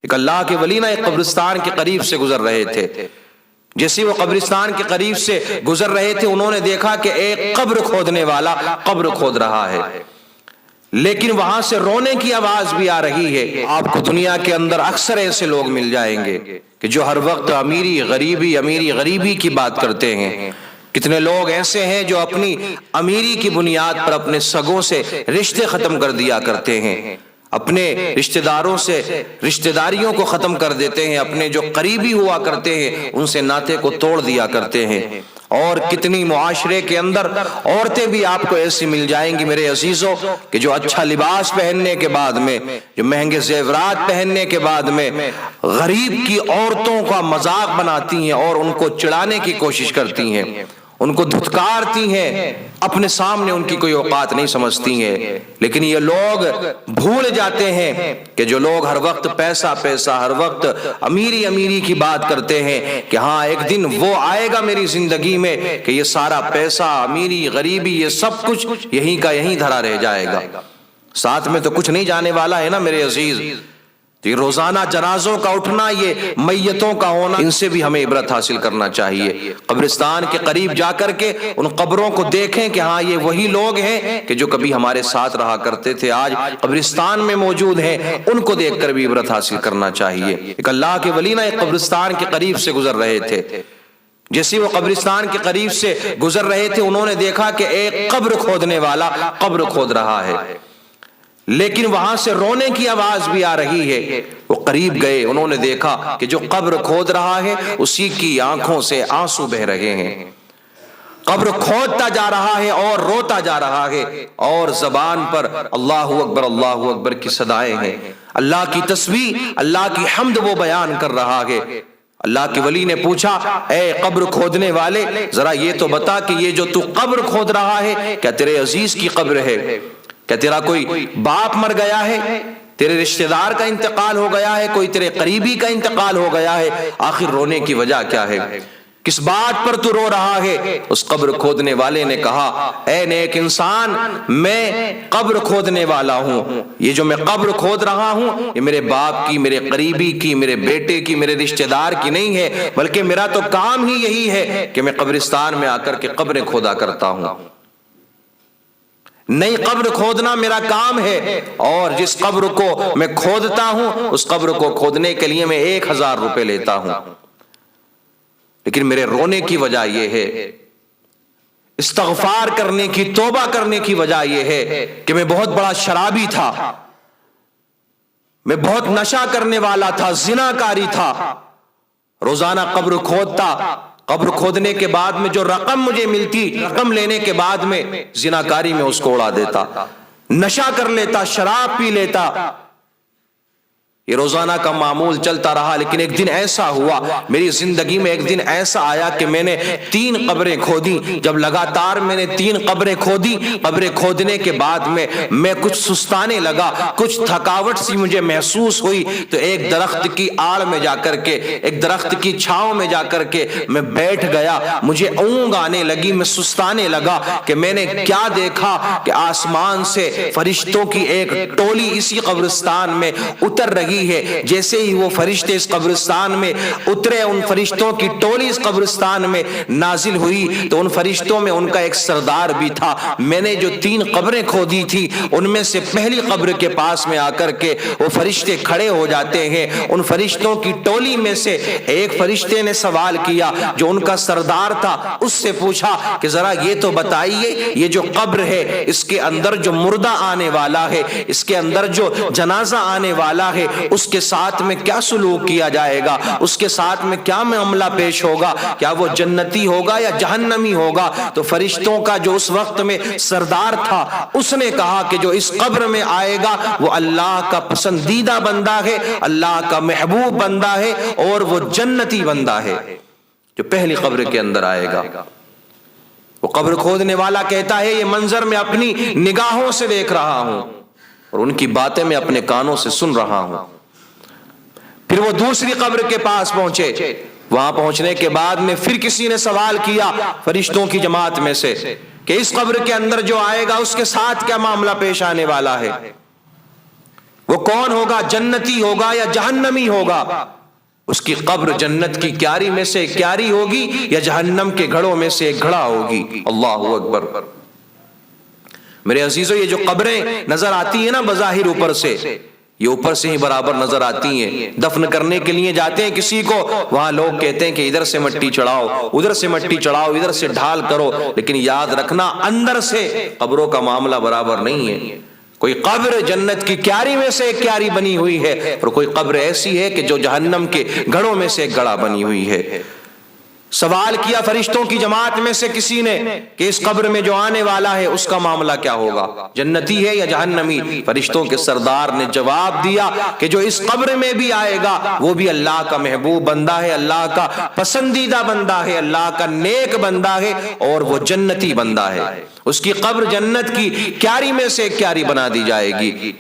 ایک اللہ کے ولی نا ایک قبرستان کے قریب سے گزر رہے تھے. جیسے وہ قبرستان کے قریب سے گزر رہے تھے انہوں نے دیکھا کہ ایک قبر کھودنے والا قبر کھود رہا ہے، لیکن وہاں سے رونے کی آواز بھی آ رہی ہے. آپ کو دنیا کے اندر اکثر ایسے لوگ مل جائیں گے کہ جو ہر وقت امیری غریبی کی بات کرتے ہیں. کتنے لوگ ایسے ہیں جو اپنی امیری کی بنیاد پر اپنے سگوں سے رشتے ختم کر دیا کرتے ہیں، اپنے رشتہ داروں سے رشتہ داریوں کو ختم کر دیتے ہیں، اپنے جو قریبی ہوا کرتے ہیں ان سے ناطے کو توڑ دیا کرتے ہیں. اور کتنی معاشرے کے اندر عورتیں بھی آپ کو ایسی مل جائیں گی میرے عزیزوں کہ جو اچھا لباس پہننے کے بعد میں، جو مہنگے زیورات پہننے کے بعد میں غریب کی عورتوں کا مذاق بناتی ہیں اور ان کو چڑھانے کی کوشش کرتی ہیں، ان کو دھتکارتی ہیں، اپنے سامنے ان کی کوئی اوقات نہیں سمجھتی ہیں. لیکن یہ لوگ بھول جاتے ہیں کہ جو لوگ ہر وقت پیسہ ہر وقت امیری کی بات کرتے ہیں کہ ہاں ایک دن وہ آئے گا میری زندگی میں کہ یہ سارا پیسہ امیری غریبی یہ سب کچھ یہیں کا یہیں دھرا رہ جائے گا، ساتھ میں تو کچھ نہیں جانے والا ہے نا میرے عزیز. یہ روزانہ جنازوں کا اٹھنا، یہ میتوں کا ہونا، ان سے بھی ہمیں عبرت حاصل کرنا چاہیے. قبرستان کے قریب جا کر کے ان قبروں کو دیکھیں کہ ہاں یہ وہی لوگ ہیں کہ جو کبھی ہمارے ساتھ رہا کرتے تھے، آج قبرستان میں موجود ہیں، ان کو دیکھ کر بھی عبرت حاصل کرنا چاہیے. ایک اللہ کے ولی نا ایک قبرستان کے قریب سے گزر رہے تھے. جیسے وہ قبرستان کے قریب سے گزر رہے تھے انہوں نے دیکھا کہ ایک قبر کھودنے والا قبر کھود رہا ہے، لیکن وہاں سے رونے کی آواز بھی آ رہی ہے. وہ قریب گئے، انہوں نے دیکھا کہ جو قبر کھود رہا ہے اسی کی آنکھوں سے آنسو بہ رہے ہیں. قبر کھودتا جا رہا ہے اور روتا جا رہا ہے، اور زبان پر اللہ اکبر کی صدائیں ہیں. اللہ کی تسبیح، اللہ کی حمد وہ بیان کر رہا ہے. اللہ کے ولی نے پوچھا، اے قبر کھودنے والے ذرا یہ تو بتا کہ یہ جو تو قبر کھود رہا ہے کیا تیرے عزیز کی قبر ہے؟ کیا تیرا کوئی باپ مر گیا ہے؟ تیرے رشتہ دار کا انتقال ہو گیا ہے؟ کوئی تیرے قریبی کا انتقال ہو گیا ہے؟ آخر رونے کی وجہ کیا ہے؟ کس بات پر تو رو رہا ہے؟ اس قبر کھودنے والے نے کہا، اے نیک انسان، میں قبر کھودنے والا ہوں. یہ جو میں قبر کھود رہا ہوں یہ میرے باپ کی، میرے قریبی کی، میرے بیٹے کی، میرے رشتہ دار کی نہیں ہے، بلکہ میرا تو کام ہی یہی ہے کہ میں قبرستان میں آ کر کے قبریں کھودا کرتا ہوں. نئی قبر کھودنا میرا کام ہے، اور جس قبر کو میں کھودتا ہوں اس قبر کو کھودنے کے لیے میں 1000 روپے لیتا ہوں. لیکن میرے رونے کی وجہ یہ ہے، استغفار کرنے کی، توبہ کرنے کی وجہ یہ ہے کہ میں بہت بڑا شرابی تھا، میں بہت نشہ کرنے والا تھا، زناکاری تھا. روزانہ قبر کھودتا، قبر کھودنے کے بعد میں جو رقم مجھے ملتی، رقم لینے کے بعد میں زناکاری میں اس کو اڑا دیتا، نشہ کر لیتا، شراب پی لیتا. یہ روزانہ کا معمول چلتا رہا. لیکن ایک دن ایسا ہوا میری زندگی میں، ایک دن ایسا آیا کہ میں نے 3 قبریں کھودی. جب لگاتار میں نے 3 قبریں کھودی، قبریں کھودنے کے بعد میں کچھ سستانے لگا، کچھ تھکاوٹ سی مجھے محسوس ہوئی، تو ایک درخت کی آڑ میں جا کر کے، ایک درخت کی چھاؤں میں جا کر کے میں بیٹھ گیا. مجھے اونگ آنے لگی، میں سستانے لگا کہ میں نے کیا دیکھا کہ آسمان سے فرشتوں کی ایک ٹولی اسی قبرستان میں اتر رہی ہے. جیسے ہی وہ فرشتے اس قبرستان میں اترے، ان فرشتوں کی ٹولی اس قبرستان میں نازل ہوئی، تو ان فرشتوں میں ان کا ایک سردار بھی تھا. میں نے جو 3 قبریں کھودی تھی ان میں سے پہلی قبر کے پاس میں آ کر کے وہ فرشتے کھڑے ہو جاتے ہیں. ان فرشتوں کی ٹولی میں سے ایک فرشتے نے سوال کیا جو ان کا سردار تھا، اس سے پوچھا کہ ذرا یہ تو بتائیے یہ جو قبر ہے اس کے اندر جو مردہ آنے والا ہے، اس کے اندر جو جنازہ آنے والا ہے، اس کے ساتھ میں کیا سلوک کیا جائے گا، اس کے ساتھ میں کیا معاملہ پیش ہوگا، کیا وہ جنتی ہوگا یا جہنمی ہوگا؟ تو فرشتوں کا جو اس وقت میں سردار تھا اس نے کہا کہ جو اس قبر میں آئے گا وہ اللہ کا پسندیدہ بندہ ہے، اللہ کا محبوب بندہ ہے، اور وہ جنتی بندہ ہے جو پہلی قبر کے اندر آئے گا. وہ قبر کھودنے والا کہتا ہے یہ منظر میں اپنی نگاہوں سے دیکھ رہا ہوں اور ان کی باتیں میں اپنے کانوں سے سن رہا ہوں. پھر وہ دوسری قبر کے پاس پہنچے. وہاں پہنچنے کے بعد میں پھر کسی نے سوال کیا فرشتوں کی جماعت میں سے کہ اس قبر کے اندر جو آئے گا اس کے ساتھ کیا معاملہ پیش آنے والا ہے. وہ کون ہوگا؟ جنتی ہوگا یا جہنمی ہوگا؟ اس کی قبر جنت کی کیاری میں سے ایک کیاری ہوگی یا جہنم کے گھڑوں میں سے ایک گھڑا ہوگی؟ اللہ اکبر۔ میرے عزیزو، یہ جو قبریں نظر آتی ہیں نا بظاہر اوپر سے، یہ اوپر سے ہی برابر نظر آتی ہیں۔ دفن کرنے کے لیے جاتے ہیں کسی کو، وہاں لوگ کہتے ہیں کہ ادھر سے مٹی چڑھاؤ، ادھر سے مٹی چڑھاؤ، ادھر سے ڈھال کرو، لیکن یاد رکھنا اندر سے قبروں کا معاملہ برابر نہیں ہے۔ کوئی قبر جنت کی کیاری میں سے ایک کیاری بنی ہوئی ہے، اور کوئی قبر ایسی ہے کہ جو جہنم کے گڑھوں میں سے ایک گڑھا بنی ہوئی ہے۔ سوال کیا فرشتوں کی جماعت میں سے کسی نے کہ اس قبر میں جو آنے والا ہے اس کا معاملہ کیا ہوگا، جنتی ہے یا جہنمی؟ فرشتوں کے سردار نے جواب دیا کہ جو اس قبر میں بھی آئے گا وہ بھی اللہ کا محبوب بندہ ہے، اللہ کا پسندیدہ بندہ ہے، اللہ کا نیک بندہ ہے، اور وہ جنتی بندہ ہے۔ اس کی قبر جنت کی کیاری میں سے ایک کیاری بنا دی جائے گی۔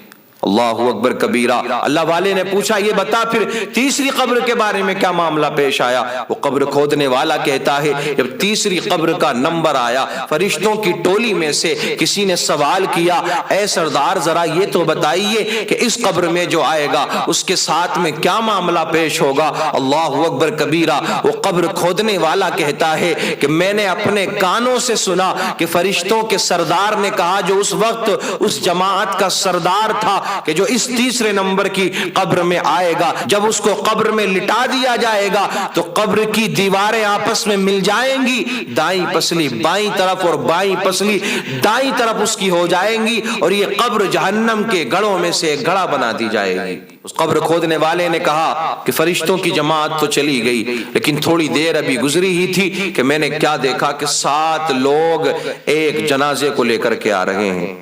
اللہ اکبر کبیرہ۔ اللہ والے نے پوچھا یہ بتا پھر تیسری قبر کے بارے میں کیا معاملہ پیش آیا؟ وہ قبر کھودنے والا کہتا ہے جب تیسری قبر کا نمبر آیا، فرشتوں کی ٹولی میں سے کسی نے سوال کیا، اے سردار ذرا یہ تو بتائیے کہ اس قبر میں جو آئے گا اس کے ساتھ میں کیا معاملہ پیش ہوگا؟ اللہ اکبر کبیرہ۔ وہ قبر کھودنے والا کہتا ہے کہ میں نے اپنے کانوں سے سنا کہ فرشتوں کے سردار نے کہا جو اس وقت اس جماعت کا سردار تھا کہ جو اس تیسرے نمبر کی قبر میں آئے گا، جب اس کو قبر میں لٹا دیا جائے گا تو قبر کی دیواریں آپس میں مل جائیں گی، دائیں پسلی بائیں طرف اور بائیں پسلی دائیں طرف اس کی ہو جائیں گی، اور یہ قبر جہنم کے گڑھوں میں سے ایک گڑھا بنا دی جائے گی۔ اس قبر کھودنے والے نے کہا کہ فرشتوں کی جماعت تو چلی گئی، لیکن تھوڑی دیر ابھی گزری ہی تھی کہ میں نے کیا دیکھا کہ 7 لوگ ایک جنازے کو لے کر کے آ رہے ہیں۔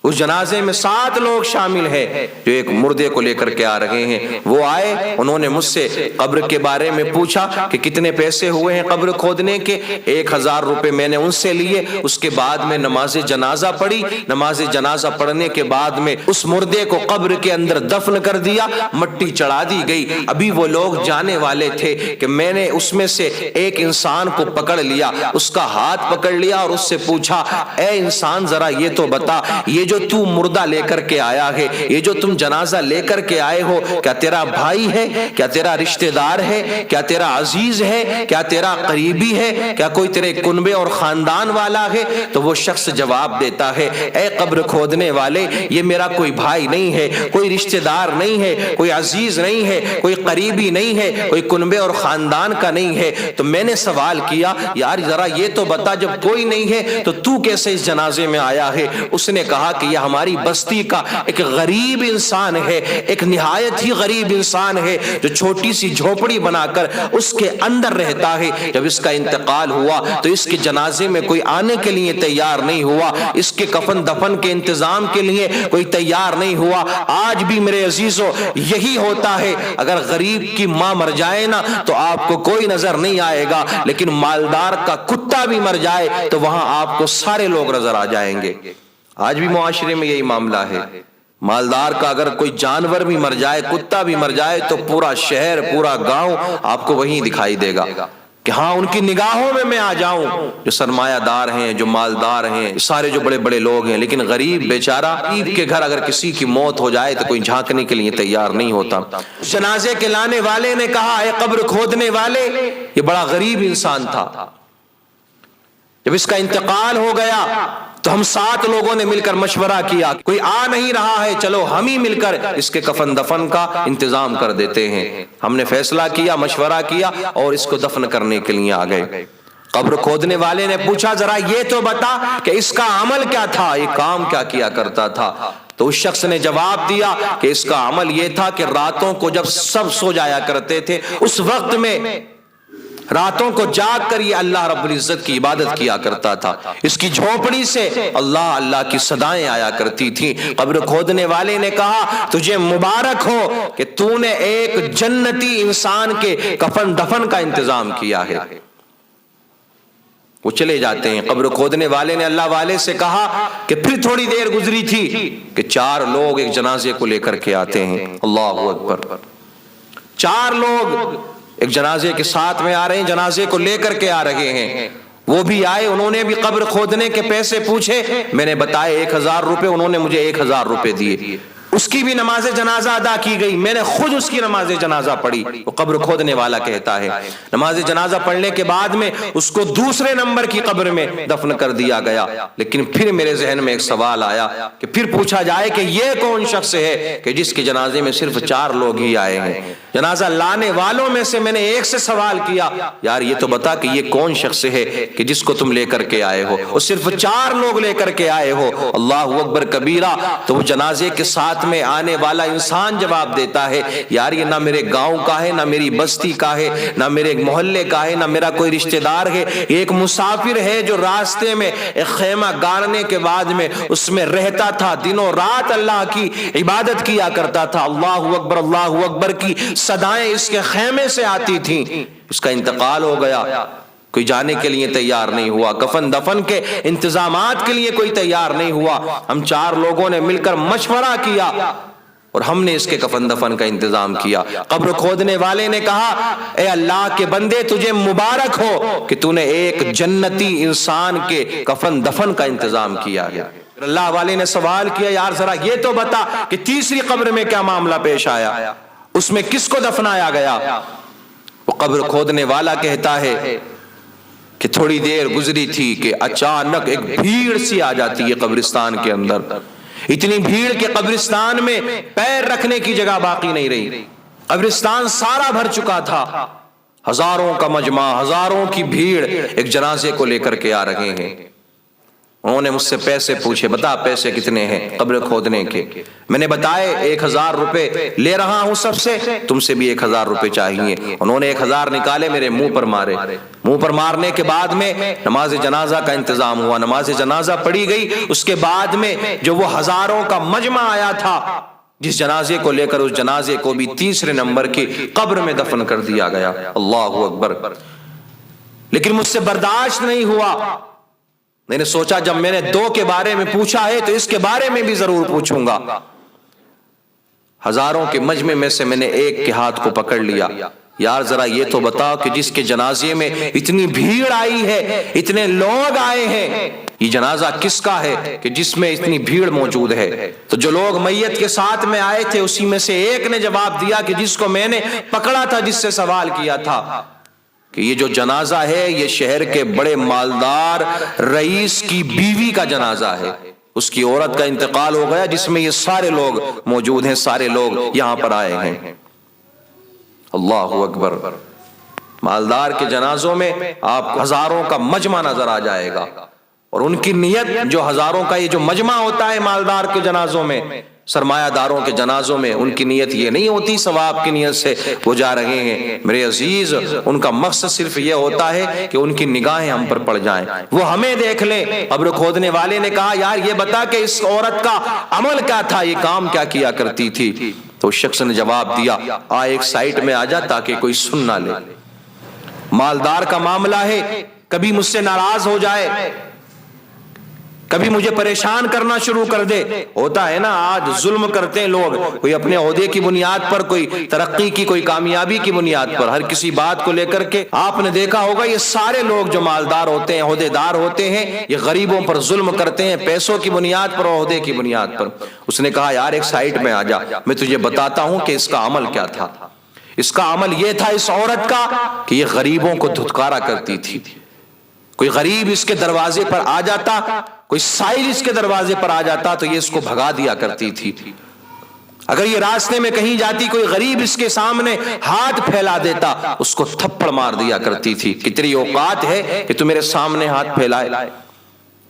اس جنازے میں 7 لوگ شامل ہیں جو ایک مردے کو لے کر کے آ رہے ہیں۔ وہ آئے، انہوں نے مجھ سے قبر کے بارے میں پوچھا کہ کتنے پیسے ہوئے ہیں قبر کھودنے کے؟ 1000 روپے میں نے ان سے لیے۔ اس کے بعد میں نماز جنازہ پڑھی، نماز جنازہ پڑھنے کے بعد میں اس مردے کو قبر کے اندر دفن کر دیا، مٹی چڑھا دی گئی۔ ابھی وہ لوگ جانے والے تھے کہ میں نے اس میں سے ایک انسان کو پکڑ لیا، اس کا ہاتھ پکڑ لیا اور اس سے پوچھا، اے انسان ذرا یہ تو بتا، یہ جو تو مردہ لے کر کے آیا ہے، یہ جو تم جنازہ لے کر کے آئے ہو، کیا تیرا بھائی ہے؟ کیا تیرا رشتہ دار ہے؟ کیا تیرا عزیز ہے؟ کیا تیرا قریبی ہے؟ کیا کوئی تیرے کنبے اور خاندان والا ہے؟ تو وہ شخص جواب دیتا ہے، اے قبر کھودنے والے، یہ میرا کوئی بھائی نہیں ہے، کوئی رشتہ دار نہیں ہے، کوئی عزیز نہیں ہے، کوئی قریبی نہیں ہے، کوئی کنبے اور خاندان کا نہیں ہے۔ تو میں نے سوال کیا، یار ذرا یہ تو بتا، جب کوئی نہیں ہے تو کیسے اس جنازے میں آیا ہے؟ اس نے کہا کہ یہ ہماری بستی کا ایک غریب انسان ہے، ایک نہایت ہی غریب انسان ہے جو چھوٹی سی جھوپڑی بنا کر اس کے اندر رہتا ہے۔ جب اس کا انتقال ہوا تو اس کے جنازے میں کوئی آنے کے لیے تیار نہیں ہوا، اس کے کفن دفن کے انتظام کے لیے کوئی تیار نہیں ہوا۔ آج بھی میرے عزیزو یہی ہوتا ہے، اگر غریب کی ماں مر جائے نا تو آپ کو کوئی نظر نہیں آئے گا، لیکن مالدار کا کتا بھی مر جائے تو وہاں آپ کو سارے لوگ نظر آ جائیں گے۔ آج بھی معاشرے میں یہی معاملہ ہے، مالدار کا اگر کوئی جانور بھی مر جائے، کتا بھی مر جائے تو پورا شہر پورا گاؤں آپ کو وہیں دکھائی دے گا کہ ہاں ان کی نگاہوں میں آ جاؤں۔ جو سرمایہ دار ہیں، جو مالدار ہیں، سارے جو بڑے بڑے لوگ ہیں، لیکن غریب بیچارہ، غریب کے گھر اگر کسی کی موت ہو جائے تو کوئی جھانکنے کے لیے تیار نہیں ہوتا۔ جنازے کے لانے والے نے کہا، اے قبر کھودنے والے، یہ بڑا غریب انسان تھا، جب اس کا انتقال ہو گیا تو ہم 7 لوگوں نے مل کر مشورہ کیا، کوئی آ نہیں رہا ہے، چلو ہم ہی مل کر اس کے کفن دفن کا انتظام کر دیتے ہیں۔ ہم نے فیصلہ کیا، مشورہ کیا اور اس کو دفن کرنے کے لیے آ گئے۔ قبر کھودنے والے نے پوچھا، ذرا یہ تو بتا کہ اس کا عمل کیا تھا، یہ کام کیا کیا کرتا تھا؟ تو اس شخص نے جواب دیا کہ اس کا عمل یہ تھا کہ راتوں کو جب سب سو جایا کرتے تھے اس وقت میں راتوں کو جاگ کر یہ اللہ رب العزت کی عبادت کیا کرتا تھا۔ اس کی جھونپڑی سے اللہ اللہ کی صدائیں آیا کرتی تھی۔ قبر کھودنے والے نے کہا، تجھے مبارک ہو کہ تو نے ایک جنتی انسان کے کفن دفن کا انتظام کیا ہے۔ وہ چلے جاتے ہیں۔ قبر کھودنے والے نے اللہ والے سے کہا کہ پھر تھوڑی دیر گزری تھی کہ 4 لوگ ایک جنازے کو لے کر کے آتے ہیں۔ اللہ اکبر، 4 لوگ ایک جنازے کے ساتھ میں آ رہے ہیں، جنازے کو لے کر کے آ رہے ہیں۔ وہ بھی آئے، انہوں نے بھی قبر کھودنے کے پیسے پوچھے، میں نے بتایا 1000 روپے، انہوں نے مجھے 1000 روپے دیے۔ اس اس کی بھی نماز جنازہ ادا کی گئی، میں نے خود اس کی نماز جنازہ پڑھی۔ وہ قبر کھودنے والا کہتا ہے نماز جنازہ پڑھنے کے بعد میں اس کو دوسرے نمبر کی قبر میں دفن کر دیا گیا، لیکن پھر میرے ذہن میں ایک سوال آیا کہ پھر پوچھا جائے کہ یہ کون شخص ہے کہ جس کے جنازے میں صرف 4 لوگ ہی آئے ہیں؟ جنازہ لانے والوں میں سے میں نے ایک سے سوال کیا، یار یہ تو بتا کہ یہ کون شخص ہے کہ جس کو تم لے کر کے آئے ہو، اور صرف 4 لوگ لے کر کے آئے ہو۔ اللہ اکبر کبیرہ۔ تو وہ جنازے کے ساتھ میں آنے والا انسان جواب دیتا ہے یار یہ نہ میرے گاؤں کا ہے، نہ میری بستی کا ہے، نہ میرے محلے کا ہے، نہ میرا کوئی رشتہ دار ہے، ایک مسافر ہے جو راستے میں ایک خیمہ گاڑنے کے بعد میں اس میں رہتا تھا، دنوں رات اللہ کی عبادت کیا کرتا تھا، اللہ اکبر کی صدائیں اس کے خیمے سے آتی تھیں، اس کا انتقال ہو گیا، کوئی جانے کے لیے تیار نہیں ہوا، کفن دفن کے انتظامات کے لیے کوئی تیار نہیں ہوا۔ ہم 4 لوگوں نے مل کر مشورہ کیا اور ہم نے اس کے کفن دفن کا انتظام کیا۔ قبر کھودنے والے نے کہا اے اللہ کے بندے تجھے مبارک ہو کہ تو نے ایک جنتی انسان کے کفن دفن کا انتظام کیا ہے۔ اللہ والے نے سوال کیا یار ذرا یہ تو بتا کہ تیسری قبر میں کیا معاملہ پیش آیا، اس میں کس کو دفنایا گیا؟ وہ قبر کھودنے والا کہتا ہے کہ تھوڑی دیر گزری تھی کہ اچانک ایک بھیڑ سی آ جاتی ہے قبرستان کے اندر، اتنی بھیڑ کہ قبرستان میں پیر رکھنے کی جگہ باقی نہیں رہی، قبرستان سارا بھر چکا تھا، ہزاروں کا مجمع، ہزاروں کی بھیڑ ایک جنازے کو لے کر کے آ رہے ہیں۔ انہوں نے مجھ سے پیسے پوچھے، بتا پیسے کتنے ہیں قبر کھودنے کے؟ میں نے بتائے 1000 روپے لے رہا ہوں سب سے، تم سے بھی 1000 روپے چاہیے۔ انہوں نے 1000 نکالے، میرے منہ پر مارے، منہ پر مارنے کے بعد میں نماز جنازہ کا انتظام ہوا، نماز جنازہ پڑھی گئی، اس کے بعد میں جو وہ ہزاروں کا مجمع آیا تھا جس جنازے کو لے کر، اس جنازے کو بھی تیسرے نمبر کی قبر میں دفن کر دیا گیا۔ اللہ اکبر۔ لیکن مجھ سے برداشت نہیں ہوا، میں نے سوچا جب میں نے 2 کے بارے میں پوچھا ہے تو اس کے بارے میں بھی ضرور پوچھوں گا۔ ہزاروں کے مجمع میں سے میں نے ایک کے ہاتھ کو پکڑ لیا، یار ذرا یہ تو بتاؤ کہ جس کے جنازے میں اتنی بھیڑ آئی ہے، اتنے لوگ آئے ہیں، یہ جنازہ کس کا ہے کہ جس میں اتنی بھیڑ موجود ہے؟ تو جو لوگ میت کے ساتھ میں آئے تھے اسی میں سے ایک نے جواب دیا کہ جس کو میں نے پکڑا تھا، جس سے سوال کیا تھا کہ یہ جو جنازہ ہے یہ شہر کے بڑے مالدار رئیس کی بیوی کا جنازہ ہے، اس کی عورت کا انتقال ہو گیا جس میں یہ سارے لوگ موجود ہیں، سارے لوگ یہاں پر آئے ہیں۔ اللہ اکبر۔ مالدار کے جنازوں میں آپ ہزاروں کا مجمع نظر آ جائے گا، اور ان کی نیت جو ہزاروں کا یہ جو مجمع ہوتا ہے مالدار کے جنازوں میں، سرمایہ داروں کے جنازوں میں، ان کی نیت یہ نہیں ہوتی ثواب کی نیت سے وہ جا رہے ہیں، میرے عزیز، ان کا مقصد صرف یہ ہوتا ہے کہ ان کی نگاہیں ہم پر پڑ جائیں، وہ ہمیں دیکھ لیں۔ قبر کھودنے والے نے کہا یار یہ بتا کہ اس عورت کا عمل کیا تھا، یہ کام کیا کیا کرتی تھی؟ تو اس شخص نے جواب دیا ایک سائٹ میں آ جا تاکہ کوئی سن نہ لے، مالدار کا معاملہ ہے، کبھی مجھ سے ناراض ہو جائے، کبھی مجھے پریشان کرنا شروع کر دے، ہوتا ہے نا آج ظلم کرتے ہیں لوگ، کوئی اپنے عہدے کی بنیاد پر، کوئی ترقی کی، کوئی کامیابی کی بنیاد پر، ہر کسی بات کو لے کر کے۔ آپ نے دیکھا ہوگا یہ سارے لوگ جو مالدار ہوتے ہیں، عہدے دار ہوتے ہیں، یہ غریبوں پر ظلم کرتے ہیں، پیسوں کی بنیاد پر، عہدے کی بنیاد پر۔ اس نے کہا یار ایک سائٹ میں آ جا، میں تجھے بتاتا ہوں کہ اس کا عمل کیا تھا۔ اس کا عمل یہ تھا اس عورت کا کہ یہ غریبوں کو دھتکارا کرتی تھی، کوئی غریب اس کے دروازے پر آ جاتا، کوئی سائل اس کے دروازے پر آ جاتا تو یہ اس کو بھگا دیا کرتی تھی، اگر یہ راستے میں کہیں جاتی کوئی غریب اس کے سامنے ہاتھ پھیلا دیتا اس کو تھپڑ مار دیا کرتی تھی کہ تیری اوقات ہے کہ تو میرے سامنے ہاتھ پھیلائے،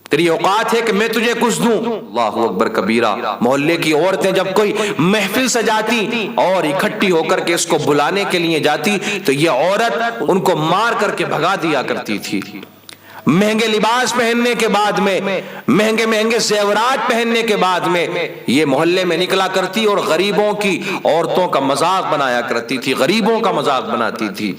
تیری اوقات ہے کہ میں تجھے کچھ دوں۔ اللہ اکبر کبیرہ۔ محلے کی عورتیں جب کوئی محفل سجاتی اور اکٹھی ہو کر کے اس کو بلانے کے لیے جاتی تو یہ عورت ان کو مار کر کے بھگا دیا کرتی تھی۔ مہنگے لباس پہننے کے بعد میں، مہنگے مہنگے زیورات پہننے کے بعد میں یہ محلے میں نکلا کرتی اور غریبوں کی عورتوں کا مذاق بنایا کرتی تھی، غریبوں کا مذاق بناتی تھی۔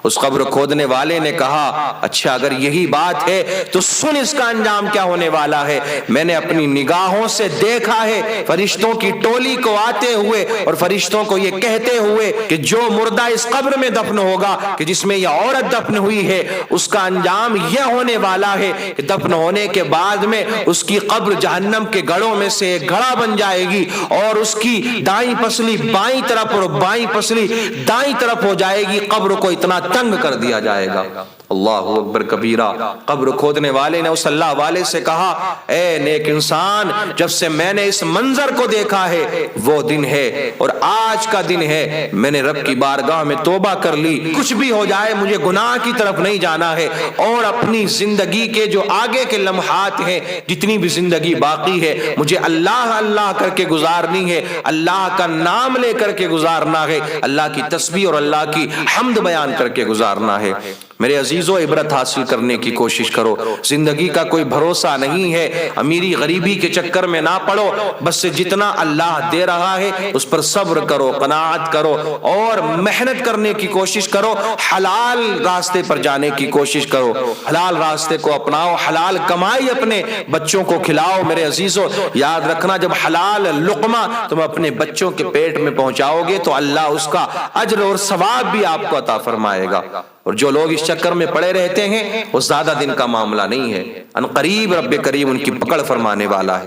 اس قبر کھودنے والے نے کہا اچھا اگر یہی بات ہے تو سن اس کا انجام کیا ہونے والا ہے۔ میں نے اپنی نگاہوں سے دیکھا ہے فرشتوں کی ٹولی کو آتے ہوئے اور فرشتوں کو یہ کہتے ہوئے کہ جو مردہ اس قبر میں دفن ہوگا کہ جس میں یہ عورت دفن ہوئی ہے اس کا انجام یہ ہونے والا ہے کہ دفن ہونے کے بعد میں اس کی قبر جہنم کے گڑھوں میں سے ایک گڑھا بن جائے گی اور اس کی دائیں پسلی بائیں طرف اور بائیں پسلی دائیں طرف ہو جائے گی، قبر کو اتنا تنگ کر دیا جائے گا۔ اللہ اکبر کبیرہ۔ قبر کھودنے والے نے اس اللہ والے سے کہا اے نیک انسان، جب سے میں نے اس منظر کو دیکھا ہے وہ دن ہے اور آج کا دن ہے، میں نے رب کی بارگاہ میں توبہ کر لی، کچھ بھی ہو جائے مجھے گناہ کی طرف نہیں جانا ہے اور اپنی زندگی کے جو آگے کے لمحات ہیں جتنی بھی زندگی باقی ہے مجھے اللہ اللہ کر کے گزارنی ہے، اللہ کا نام لے کر کے گزارنا ہے، اللہ کی تسبیح اور اللہ کی حمد بیان کر کے گزارنا ہے۔ میرے عزیزو عبرت حاصل کرنے کی کوشش کرو، زندگی کا کوئی بھروسہ نہیں ہے، امیری غریبی کے چکر میں نہ پڑو، بس جتنا اللہ دے رہا ہے اس پر صبر کرو، قناعت کرو اور محنت کرنے کی کوشش کرو، حلال راستے پر جانے کی کوشش کرو، حلال راستے کو اپناؤ، حلال کمائی اپنے بچوں کو کھلاؤ۔ میرے عزیزو یاد رکھنا جب حلال لقمہ تم اپنے بچوں کے پیٹ میں پہنچاؤ گے تو اللہ اس کا اجر اور ثواب بھی آپ کو عطا فرمائے گا، اور جو لوگ اس چکر میں پڑے رہتے ہیں وہ زیادہ دن کا معاملہ نہیں ہے، ان قریب رب کریم ان کی پکڑ فرمانے والا ہے۔